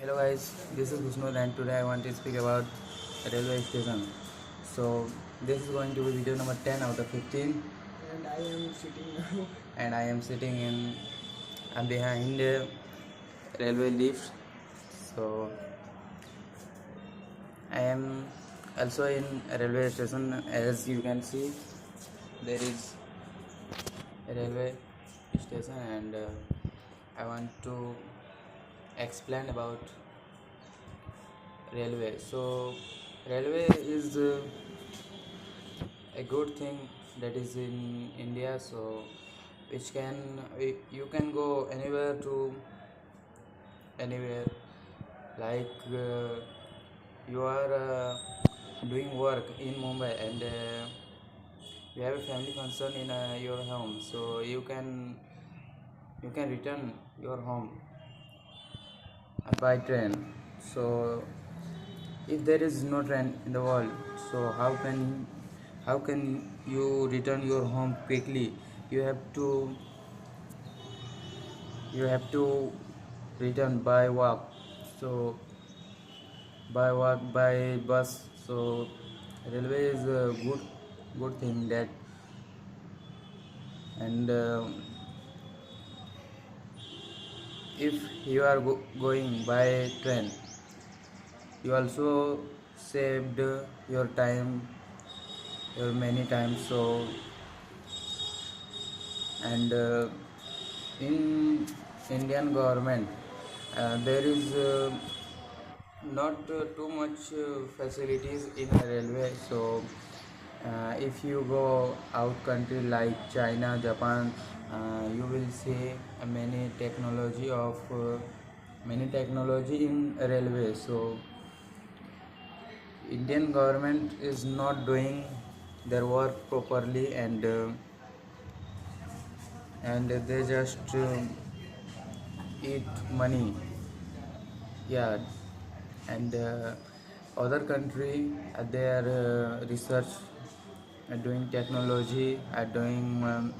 Hello guys, this is Husnul and today I want to speak about railway station. So this is going to be video number 10 out of 15 And I am sitting now. and I am sitting in behind railway lift. So I am also in a railway station. As you can see, there is a railway station and I want to explain about railway. So railway is a good thing that is in India, so which can you can go anywhere to anywhere, like you are doing work in Mumbai and you have a family function in your home, so you can return your home by train. So if there is no train in the world, so how can you return your home quickly? You have to you have to return by walk, so by walk, by bus. So railway is a good thing that. And if you are going by train, you also saved your time, your many times. So and in Indian government there is not too much facilities in a railway. So if you go out country like China, Japan, you will see many technology in railway. So Indian government is not doing their work properly, and they just eat money. Yeah, and other country they are research, doing technology, are doing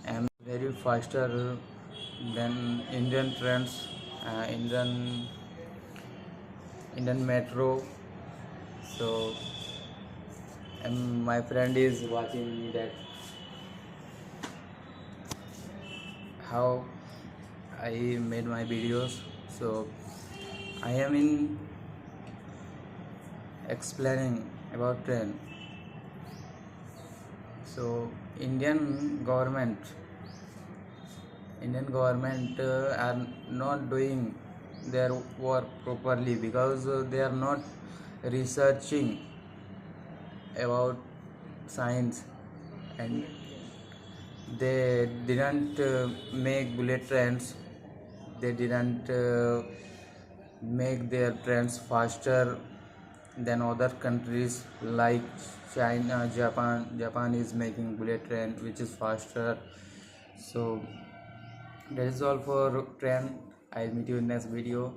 and very faster than Indian trains, Indian metro. So and my friend is watching me that how I made my videos. So I am in explaining about train. So Indian government are not doing their work properly because they are not researching about science, and they didn't make bullet trains. They didn't make their trains faster than other countries like China, Japan. Japan is making bullet train which is faster. So that is all for train. I'll meet you in next video.